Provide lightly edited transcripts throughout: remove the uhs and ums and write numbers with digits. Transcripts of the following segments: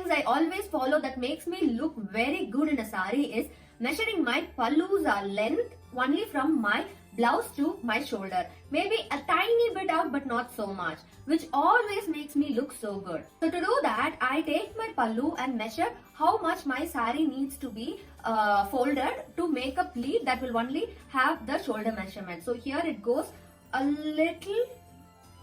things I always follow that makes me look very good in a saree is measuring my pallu's length only from my blouse to my shoulder. Maybe a tiny bit out but not so much, which always makes me look so good. So to do that, I take my pallu and measure how much my saree needs to be folded to make a pleat that will only have the shoulder measurement. So here it goes a little,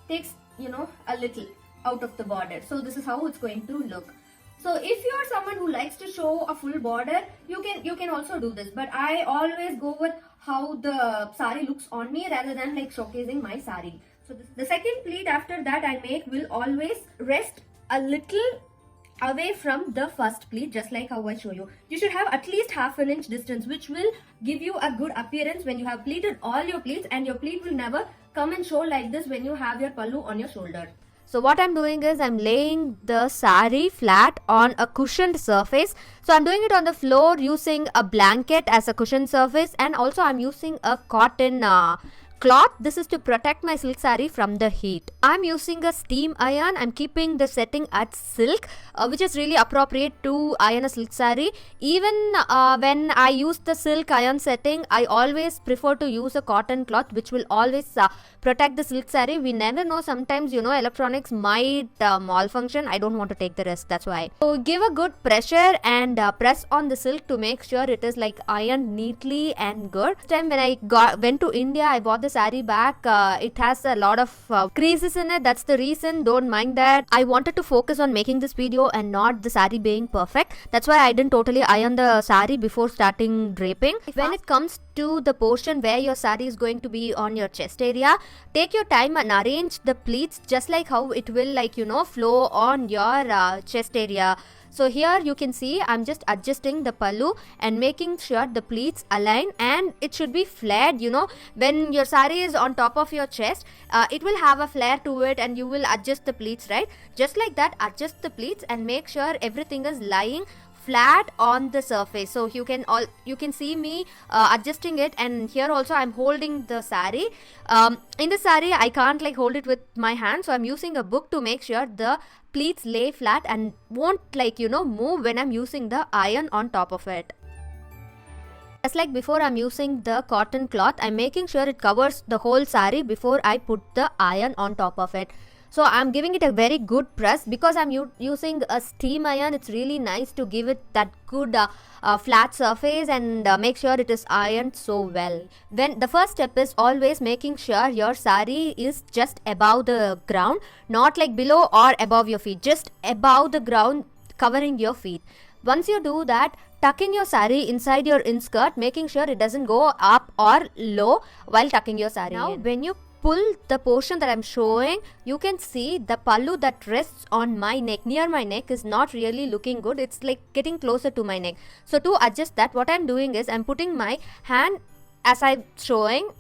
takes a little out of the border. So this is how it's going to look. So if you are someone who likes to show a full border, you can also do this. But I always go with how the saree looks on me rather than like showcasing my saree. So the second pleat after that I make will always rest a little away from the first pleat, just like how I show you. You should have at least half an inch distance, which will give you a good appearance when you have pleated all your pleats, and your pleat will never come and show like this when you have your pallu on your shoulder. So what I'm doing is I'm laying the saree flat on a cushioned surface. So I'm doing it on the floor using a blanket as a cushion surface, and also I'm using a cotton cloth. This is to protect my silk saree from the heat. I'm using a steam iron. I'm keeping the setting at silk, which is really appropriate to iron a silk saree. Even when I use the silk iron setting, I always prefer to use a cotton cloth, which will always protect the silk saree. We never know, sometimes electronics might malfunction. I don't want to take the risk, that's why. So give a good pressure and press on the silk to make sure it is like ironed neatly and good. This time when I went to India, I bought the saree back. It has a lot of creases in it. That's the reason, don't mind that. I wanted to focus on making this video and not the saree being perfect. That's why I didn't totally iron the saree before starting draping. When it comes to the portion where your saree is going to be on your chest area, take your time and arrange the pleats just like how it will flow on your chest area. So here you can see I'm just adjusting the pallu and making sure the pleats align, and it should be flared. When your saree is on top of your chest, it will have a flare to it, and you will adjust the pleats, right? Just like that, adjust the pleats and make sure everything is lying flat on the surface. So you can see me adjusting it, and here also I'm holding the saree. In the saree I can't hold it with my hand, so I'm using a book to make sure the pleats lay flat and won't move when I'm using the iron on top of it. Just like before, I'm using the cotton cloth. I'm making sure it covers the whole saree before I put the iron on top of it. So I'm giving it a very good press because I'm using a steam iron. It's really nice to give it that good flat surface and make sure it is ironed so well. When the first step is always making sure your saree is just above the ground, not like below or above your feet, just above the ground, covering your feet. Once you do that, tucking your saree inside your inskirt, making sure it doesn't go up or low while tucking your saree. Now, when you pull the portion that I'm showing, you can see the pallu that rests on my neck, near my neck, is not really looking good. It's like getting closer to my neck. So to adjust that, what I'm doing is I'm putting my hand as I'm showing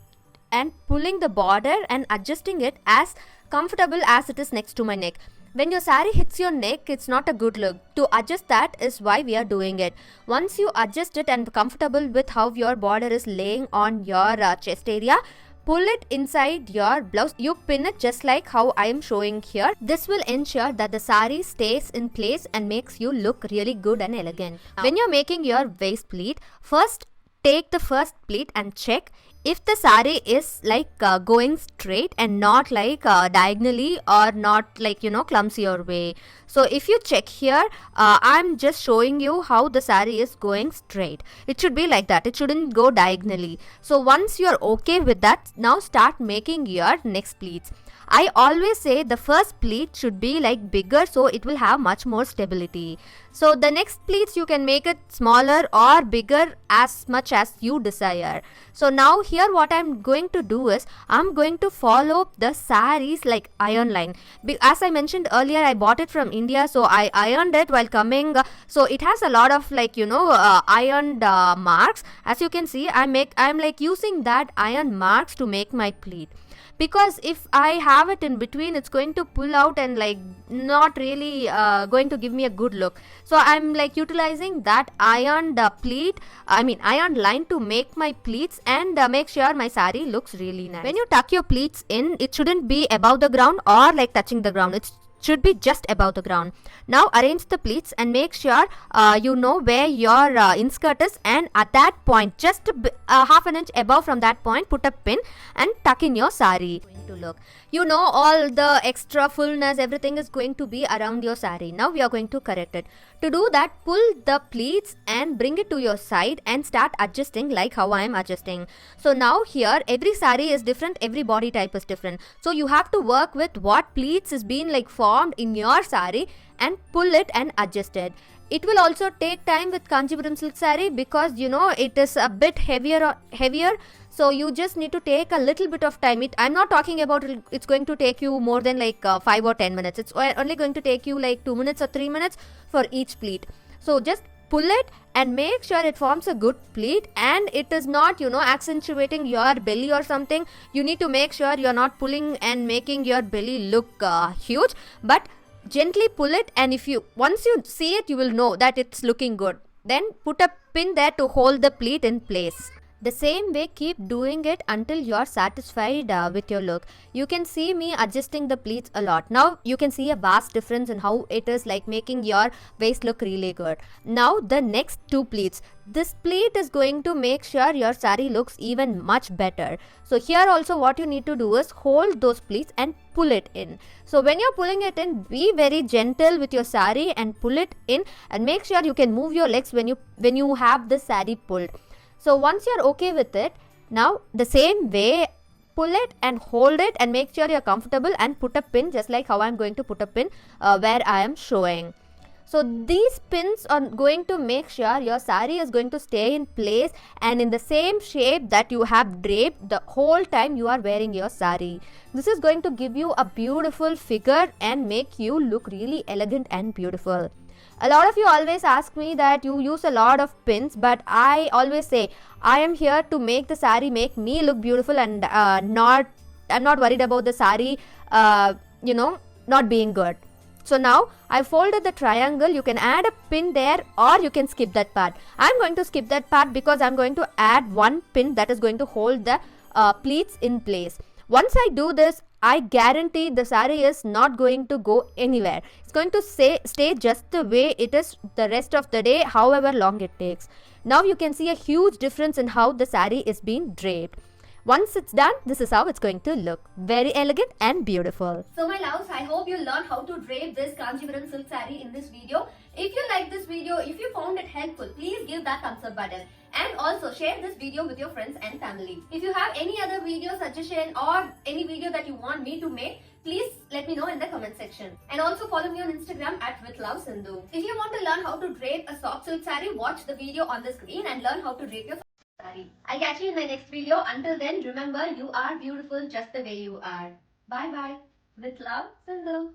and pulling the border and adjusting it as comfortable as it is next to my neck. When your saree hits your neck, it's not a good look. To adjust that is why we are doing it. Once you adjust it and comfortable with how your border is laying on your chest area, pull it inside your blouse. You pin it just like how I am showing here. This will ensure that the saree stays in place and makes you look really good and elegant. When you're making your waist pleat, first take the first pleat and check if the saree is going straight and not diagonally or not clumsy your way. So if you check here, I'm just showing you how the saree is going straight. It should be like that. It shouldn't go diagonally. So once you're okay with that, now start making your next pleats. I always say the first pleat should be bigger, so it will have much more stability. So the next pleats you can make it smaller or bigger as much as you desire. So now here what I'm going to do is I'm going to follow the sarees iron line. As I mentioned earlier, I bought it from India, so I ironed it while coming. So it has a lot of ironed marks. As you can see, I'm using that iron marks to make my pleat. Because if I have it in between, it's going to pull out and not really going to give me a good look. So I'm utilizing that ironed ironed line to make my pleats and make sure my saree looks really nice. When you tuck your pleats in, it shouldn't be above the ground or touching the ground. It should be just above the ground. Now arrange the pleats and make sure you know where your inskirt is, and at that point, just half an inch above from that point, put a pin and tuck in your saree. To look, you know, all the extra fullness, everything is going to be around your saree. Now we are going to correct it. To do that, pull the pleats and bring it to your side and start adjusting like how I am adjusting. So now here every saree is different, every body type is different, so you have to work with what pleats is being like formed in your saree and pull it and adjust it. It will also take time with Kanchipuram silk saree because you know it is a bit heavier, so you just need to take a little bit of time. I'm not talking about it's going to take you more than like 5 or 10 minutes. It's only going to take you like 2 minutes or 3 minutes for each pleat. So just pull it and make sure it forms a good pleat and it is not, you know, accentuating your belly or something. You need to make sure you're not pulling and making your belly look huge, but gently pull it, and once you see it, you will know that it's looking good. Then put a pin there to hold the pleat in place. The same way, keep doing it until you're satisfied with your look. You can see me adjusting the pleats a lot. Now you can see a vast difference in how it is like making your waist look really good. Now the next two pleats. This pleat is going to make sure your saree looks even much better. So here also what you need to do is hold those pleats and pull it in. So when you're pulling it in, be very gentle with your saree and pull it in, and make sure you can move your legs when you have the saree pulled. So once you're okay with it, now the same way, pull it and hold it and make sure you're comfortable and put a pin just like how I'm going to put a pin where I am showing. So these pins are going to make sure your saree is going to stay in place and in the same shape that you have draped the whole time you are wearing your saree. This is going to give you a beautiful figure and make you look really elegant and beautiful. A lot of you always ask me that you use a lot of pins, but I always say I am here to make the saree make me look beautiful, and I'm not worried about the saree not being good. So now I folded the triangle. You can add a pin there or you can skip that part. I'm going to skip that part because I'm going to add one pin that is going to hold the pleats in place. Once I do this, I guarantee the saree is not going to go anywhere. It's going to stay just the way it is the rest of the day, however long it takes. Now you can see a huge difference in how the saree is being draped. Once it's done, this is how it's going to look. Very elegant and beautiful. So my loves, I hope you learned how to drape this Kanchipuram silk saree in this video. If you like this video, if you found it helpful, please give that thumbs up button. And also share this video with your friends and family. If you have any other video suggestion or any video that you want me to make, please let me know in the comment section. And also follow me on Instagram at @withlovesindhu. If you want to learn how to drape a soft silk saree, watch the video on the screen and learn how to drape your saree. I'll catch you in my next video. Until then, remember, you are beautiful just the way you are. Bye bye. With love, Sindhu.